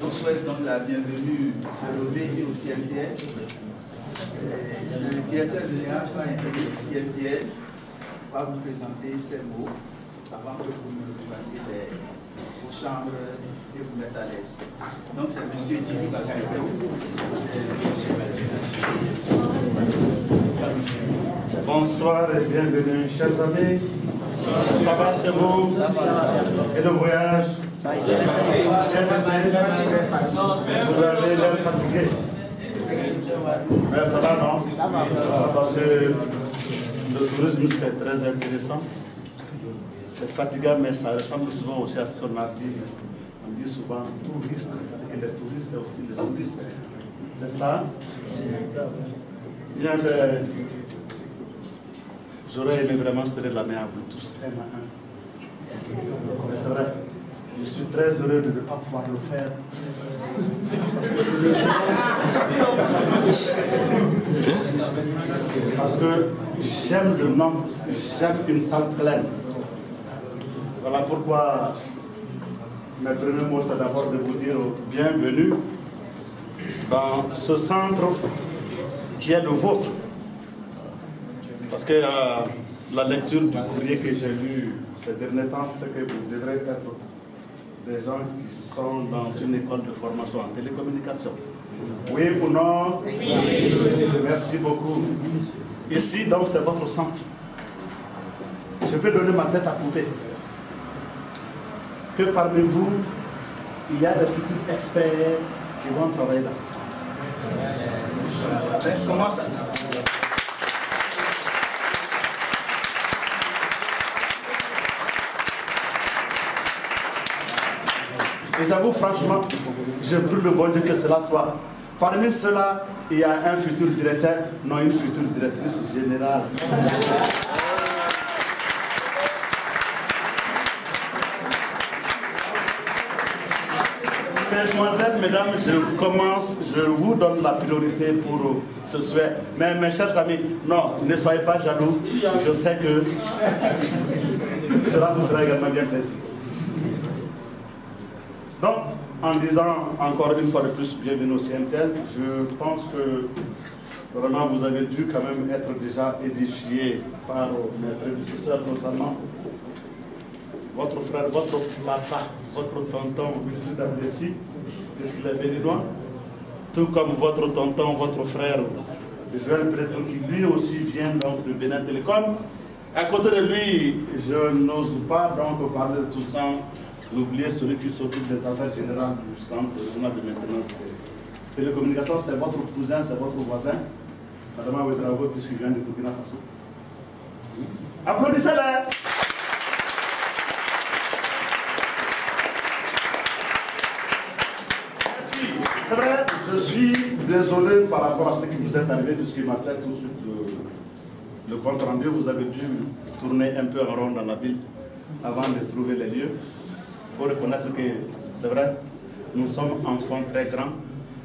Je vous souhaite donc la bienvenue à l'OB et au CNTL. Le directeur général va intervenir au CNTL, va vous présenter ces mots avant que vous me fassiez vos chambres et vous mettre à l'aise. Donc c'est M. Djili Bakayoko. Bonsoir et bienvenue, chers amis. Ça va chez vous? Et le voyage? Vous avez l'air fatigué. Mais ça va, non? Parce que le tourisme, c'est très intéressant. C'est fatigant, mais ça ressemble souvent aussi à ce qu'on a dit. On dit souvent touristes, c'est-à-dire que les touristes, c'est aussi les touristes. N'est-ce pas? Bien, j'aurais aimé vraiment serrer la main à vous tous, un à un. Mais c'est vrai, je suis très heureux de ne pas pouvoir le faire. Parce que j'aime le nombre, j'aime une salle pleine. Voilà pourquoi mes premiers mots, c'est d'abord de vous dire bienvenue dans ce centre qui est le vôtre. Parce que la lecture du courrier que j'ai lu ces derniers temps, c'est que vous devrez être des gens qui sont dans une école de formation en télécommunication. Oui ou non? Oui. Merci beaucoup. Ici, donc, c'est votre centre. Je peux donner ma tête à couper. Que parmi vous, il y a des futurs experts qui vont travailler dans ce centre. Comment ça? Et j'avoue franchement, je brûle le bon Dieu que cela soit. Parmi ceux-là, il y a un futur directeur, non une future directrice générale. Mesdemoiselles, mesdames, je vous donne la priorité pour ce souhait. Mais mes chers amis, non, ne soyez pas jaloux. Je sais que cela vous fera également bien plaisir. Donc, en disant encore une fois de plus bienvenue au CNTL, je pense que vraiment vous avez dû quand même être déjà édifié par mes prédécesseurs, notamment votre frère, votre papa, votre tonton, Wilfried Abdessi, puisqu'il est béninois, tout comme votre tonton, votre frère, Joël Breton, qui lui aussi vient donc de Bénin Télécom. À côté de lui, je n'ose pas donc parler de tout ça. N'oubliez celui qui s'occupe des affaires générales du centre régional de maintenance des télécommunications, c'est votre cousin, c'est votre voisin, Madame Ouedraogo, puisqu'il vient de Burkina Faso. Applaudissez-les! Merci. C'est vrai, je suis désolé par rapport à ce qui vous est arrivé, tout ce qui m'a fait tout de suite le compte rendu. Vous avez dû tourner un peu en rond dans la ville avant de trouver les lieux. Il faut reconnaître que, c'est vrai, nous sommes enfants très grands,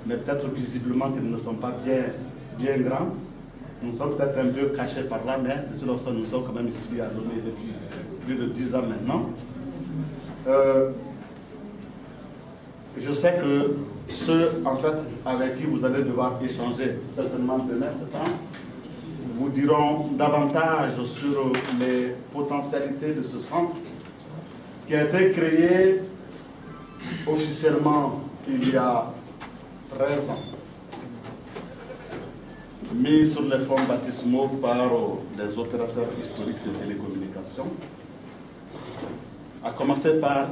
mais peut-être visiblement que nous ne sommes pas bien grands. Nous sommes peut-être un peu cachés par là, mais de toute façon, nous sommes quand même ici à Lomé depuis plus de 10 ans maintenant. Je sais que ceux, en fait, avec qui vous allez devoir échanger, certainement demain, c'est ça, vous diront davantage sur les potentialités de ce centre, qui a été créé officiellement il y a 13 ans, mis sur les fonds baptismaux par les opérateurs historiques de télécommunications, à commencer par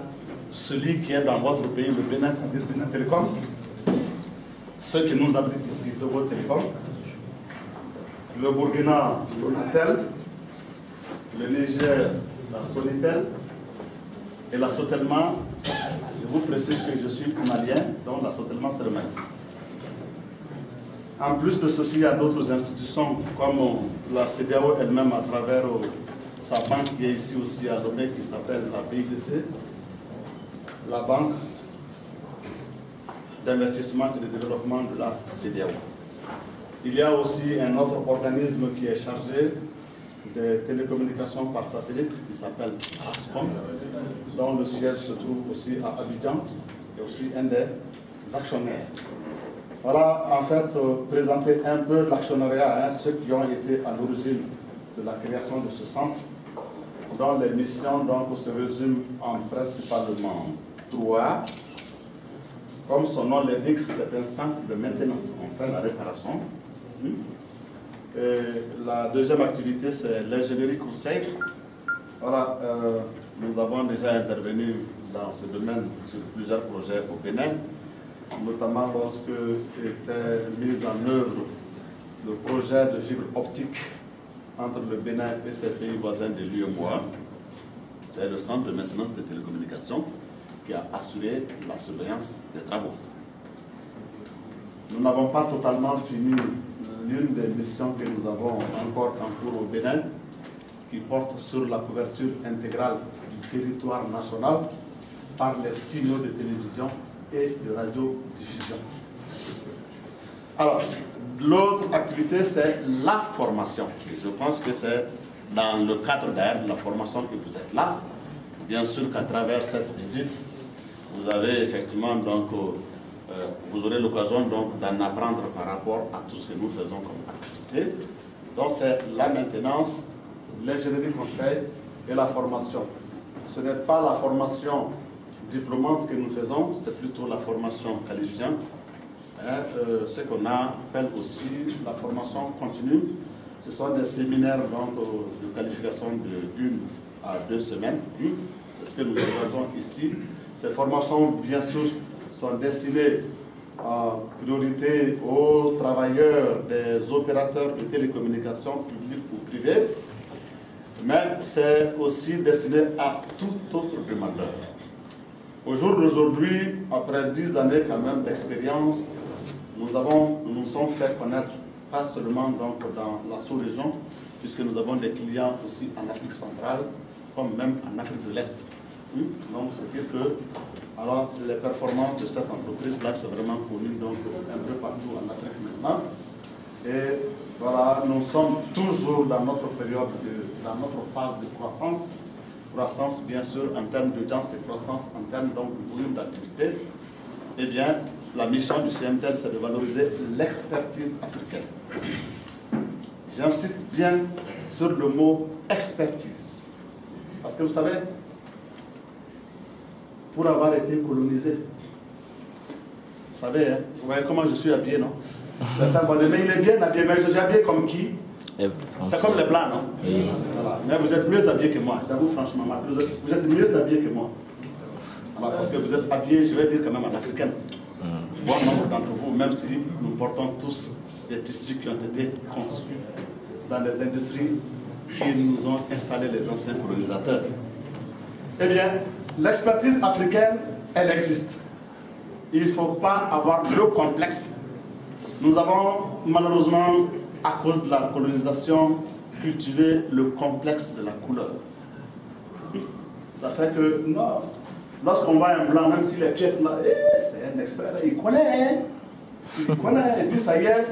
celui qui est dans votre pays, le Bénin, c'est-à-dire Bénin Télécom, ceux qui nous abritent ici, Togo Télécom, le Burkina, Lonatel, le Niger, la Sonitel, et la Sotelma, je vous précise que je suis malien, donc la Sotelma c'est le Mali. En plus de ceci, il y a d'autres institutions comme la CEDEAO elle-même à travers sa banque qui est ici aussi à Lomé qui s'appelle la BIDC, la banque d'investissement et de développement de la CEDEAO. Il y a aussi un autre organisme qui est chargé des télécommunications par satellite qui s'appelle ASCOM, dont le siège se trouve aussi à Abidjan, et aussi un des actionnaires. Voilà, en fait, présenter un peu l'actionnariat, ceux qui ont été à l'origine de la création de ce centre, dont les missions donc, se résument en principalement 3. Comme son nom l'indique, c'est un centre de maintenance, on fait la réparation. Et la deuxième activité, c'est l'ingénierie conseil. Voilà, nous avons déjà intervenu dans ce domaine sur plusieurs projets au Bénin, notamment lorsque était mis en œuvre le projet de fibre optique entre le Bénin et ses pays voisins de l'UEMOA. C'est le centre de maintenance des télécommunications qui a assuré la surveillance des travaux. Nous n'avons pas totalement fini l'une des missions que nous avons encore en cours au Bénin, qui porte sur la couverture intégrale du territoire national par les signaux de télévision et de radiodiffusion. Alors, l'autre activité, c'est la formation. Et je pense que c'est dans le cadre d'ailleurs de la formation que vous êtes là. Bien sûr qu'à travers cette visite, vous avez effectivement donc, vous aurez l'occasion donc d'en apprendre par rapport à tout ce que nous faisons comme activité. Donc c'est la maintenance, l'ingénierie conseil et la formation. Ce n'est pas la formation diplômante que nous faisons, c'est plutôt la formation qualifiante. Ce qu'on appelle aussi la formation continue. Ce sont des séminaires donc, de qualification de 1 à 2 semaines. C'est ce que nous faisons ici. Ces formations, bien sûr, sont destinées en priorité aux travailleurs des opérateurs de télécommunications publics ou privés, mais c'est aussi destiné à tout autre demandeur. Au jour d'aujourd'hui, après 10 années quand même d'expérience, nous nous sommes fait connaître, pas seulement donc dans la sous-région, puisque nous avons des clients aussi en Afrique centrale, comme même en Afrique de l'Est. Donc, c'est-à-dire que alors, les performances de cette entreprise-là sont vraiment connues donc, un peu partout en Afrique maintenant. Et voilà, nous sommes toujours dans notre période, dans notre phase de croissance. Croissance, bien sûr, en termes d'audience et croissance en termes donc, de volume d'activité. Eh bien, la mission du CMTL, c'est de valoriser l'expertise africaine. J'insiste bien sur le mot expertise. Parce que vous savez, pour avoir été colonisé, vous savez, hein, vous voyez comment je suis habillé, non? Certains vont dire, mais il est bien habillé, mais je suis habillé comme qui? C'est comme les blancs, non? Oui. Voilà. Mais vous êtes mieux habillé que moi, j'avoue franchement, vous êtes mieux habillé que moi. Voilà, parce que vous êtes habillé, je vais dire quand même à l'africaine. Bon nombre d'entre vous, même si nous portons tous des tissus qui ont été conçus dans des industries qui nous ont installé les anciens colonisateurs. Eh bien, l'expertise africaine, elle existe. Il ne faut pas avoir le complexe. Nous avons malheureusement, à cause de la colonisation, cultivé le complexe de la couleur. Ça fait que, non, lorsqu'on voit un blanc, même s'il est piètre là, c'est un expert, il connaît, il connaît, et puis ça y est,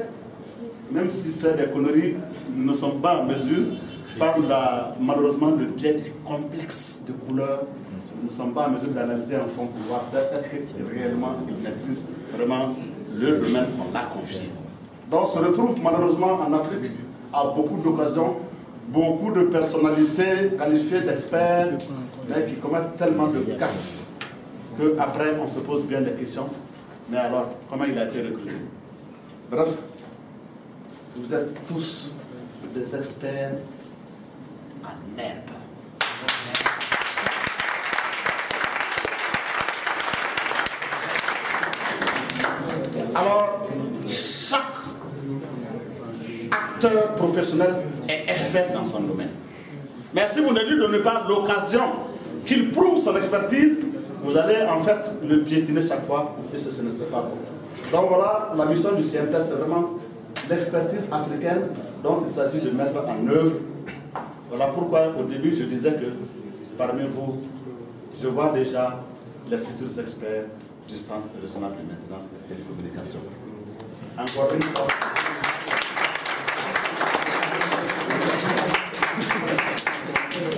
même s'il fait des conneries, nous ne sommes pas en mesure, par malheureusement le biais du complexe de couleur, nous ne sommes pas en mesure d'analyser en fond pour voir est-ce que réellement il maîtrise vraiment le domaine qu'on a confié. Donc on se retrouve malheureusement en Afrique à beaucoup d'occasions, beaucoup de personnalités qualifiées d'experts, mais qui commettent tellement de gaffes qu'après on se pose bien des questions. Mais alors, comment il a été recruté? Bref, vous êtes tous des experts en herbe. Alors, chaque acteur professionnel est expert dans son domaine. Mais si vous ne lui donnez pas l'occasion qu'il prouve son expertise, vous allez en fait le piétiner chaque fois et ce ne sera pas bon. Donc voilà, la mission du CMTL, c'est vraiment l'expertise africaine dont il s'agit de mettre en œuvre. Voilà pourquoi au début je disais que parmi vous, je vois déjà les futurs experts du Centre régional de maintenance des télécommunications. Encore une fois.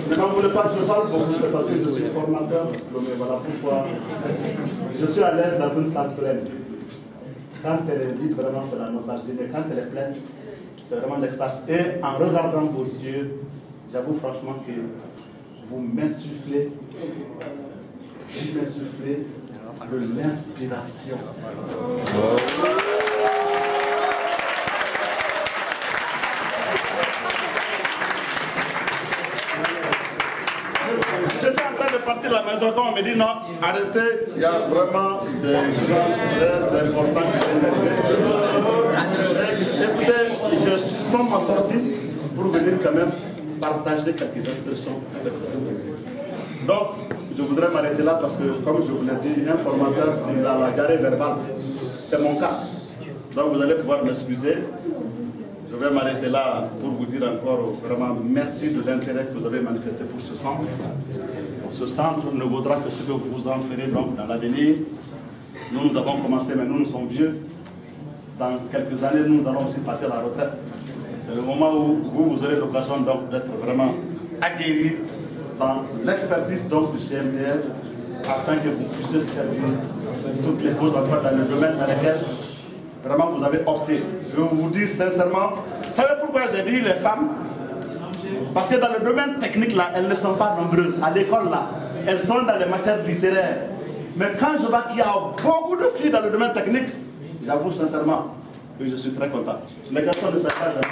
Maintenant, vous voulez pas que je parle beaucoup, c'est parce que je suis formateur, mais voilà pourquoi je suis à l'aise dans une salle pleine. quand elle est vide, vraiment c'est la nostalgie, mais quand elle est pleine, c'est vraiment l'extase. Et en regardant vos yeux, j'avoue franchement que vous m'insufflez de l'inspiration. J'étais en train de partir à la maison quand on me dit non, arrêtez, il y a vraiment des gens très importants qui viennent d'arriver. Écoutez, je suspends ma sortie pour venir quand même partager quelques expressions avec vous. Donc, je voudrais m'arrêter là parce que, comme je vous l'ai dit, un formateur, s'il a la diarrhée verbale, c'est mon cas. Donc, vous allez pouvoir m'excuser. Je vais m'arrêter là pour vous dire encore vraiment merci de l'intérêt que vous avez manifesté pour ce centre. Ce centre ne vaudra que ce que vous en ferez donc dans l'avenir. Nous avons commencé, mais nous sommes vieux. Dans quelques années, nous allons aussi passer à la retraite. C'est le moment où vous aurez l'occasion donc d'être vraiment aguerri dans l'expertise donc du CMDL afin que vous puissiez servir toutes les causes encore dans le domaine dans lequel vraiment vous avez opté. Je vous dis sincèrement, vous savez pourquoi j'ai dit les femmes? Parce que dans le domaine technique là, elles ne sont pas nombreuses. À l'école là, elles sont dans les matières littéraires. Mais quand je vois qu'il y a beaucoup de filles dans le domaine technique, j'avoue sincèrement que je suis très content. Les garçons ne sont pas gentils.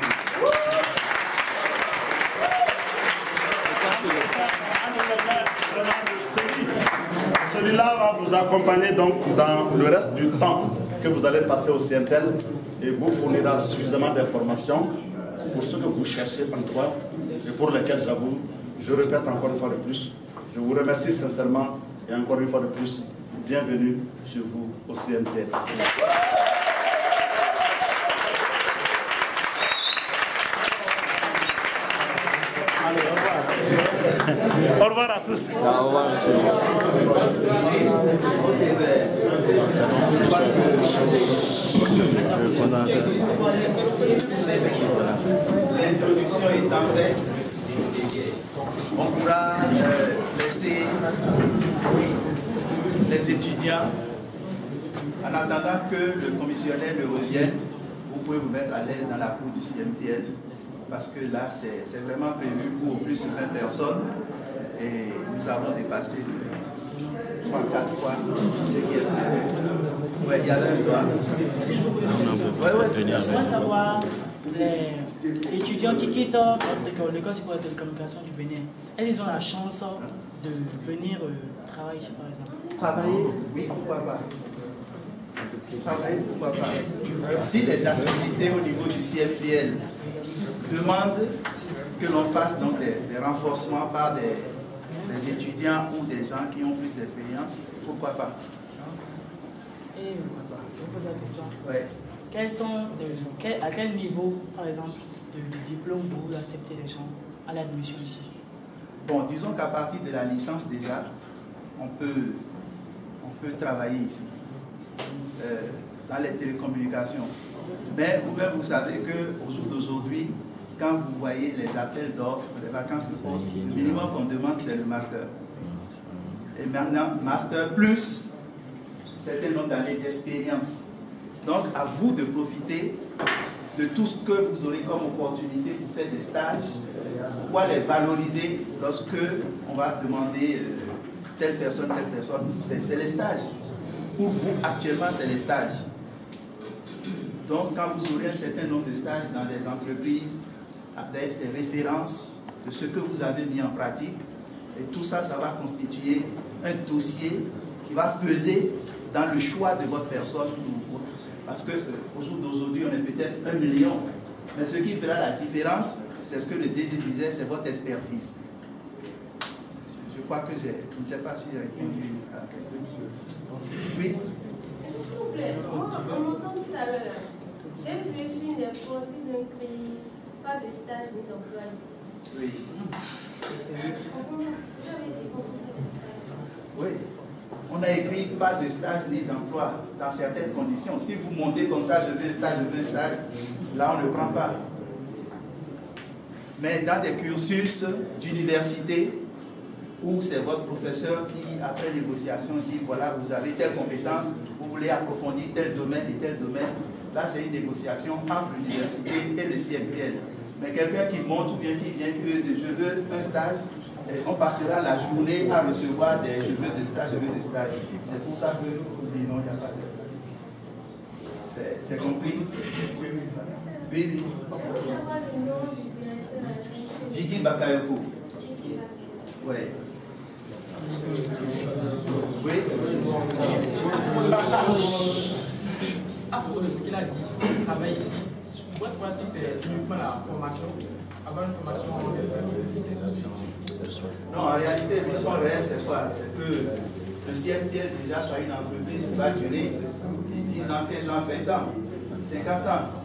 Celui-là va vous accompagner donc dans le reste du temps que vous allez passer au CNTL et vous fournira suffisamment d'informations pour ce que vous cherchez en toi et pour lesquels, j'avoue, je répète encore une fois de plus, je vous remercie sincèrement et encore une fois de plus, bienvenue chez vous au CNTL. Allez, au revoir. Au revoir à tous. Au revoir, monsieur. L'introduction étant faite, on pourra laisser les étudiants, en attendant que le commissionnaire ne revienne, vous pouvez vous mettre à l'aise dans la cour du CMTL, parce que là, c'est vraiment prévu pour au plus 20 personnes, et nous avons dépassé 3 ou 4 fois ce qui est prévu. Oui, il y avait un droit. Je voudrais savoir, les étudiants qui quittent l'école supérieure de télécommunications du Bénin, est-ce qu'ils ont la chance de venir travailler ici par exemple? Travailler, oui, pourquoi pas. Travailler, pourquoi pas. Si les activités au niveau du CMPL demandent que l'on fasse donc des renforcements par des étudiants ou des gens qui ont plus d'expérience, pourquoi pas. Et je vous pose la question. Ouais. À quel niveau, par exemple, de diplôme vous acceptez les gens à l'admission ici? Bon, disons qu'à partir de la licence déjà, on peut travailler ici, dans les télécommunications. Mais vous-même, vous savez qu'au jour d'aujourd'hui, quand vous voyez les appels d'offres, les vacances de poste, le minimum qu'on demande, c'est le master. Et maintenant, master plus certain nombre d'années d'expérience. Donc, à vous de profiter de tout ce que vous aurez comme opportunité pour faire des stages, pour pouvoir les valoriser lorsque on va demander telle personne. C'est les stages. Pour vous, actuellement, c'est les stages. Donc, quand vous aurez un certain nombre de stages dans des entreprises, avec des références de ce que vous avez mis en pratique, et tout ça, ça va constituer un dossier qui va peser dans le choix de votre personne. Parce qu'au jour d'aujourd'hui, on est peut-être 1 million. Mais ce qui fera la différence, c'est ce que le DG disait, c'est votre expertise. Je crois que c'est... Je ne sais pas si j'ai répondu à la question. Oui. S'il vous plaît, moi, en montant tout à l'heure, j'ai vu sur une des portes, ils ont écrit pas de stage ni d'emploi ici. Oui. Oui. On a écrit pas de stage ni d'emploi dans certaines conditions. Si vous montez comme ça, je veux un stage, là on ne prend pas. Mais dans des cursus d'université, ou c'est votre professeur qui, après négociation, dit voilà, vous avez telle compétence, vous voulez approfondir tel domaine et tel domaine. Là, c'est une négociation entre l'université et le CFPL. Mais quelqu'un qui monte ou bien qui vient que je veux un stage, on passera la journée à recevoir des je veux de stage, je veux de stage. C'est pour ça que vous dites non, il n'y a pas de stage. C'est compris? Oui, oui. Jigi Bakayoko. Oui. Oui. À propos de ce qu'il a dit, il travaille ici. Je ne sais pas si c'est uniquement la formation. Avoir une formation en expertise ici, c'est tout. Non, en réalité, le mission réel, c'est quoi? C'est que le CFPL déjà soit une entreprise qui va durer 10 ans, 15 ans, 20 ans, 50 ans.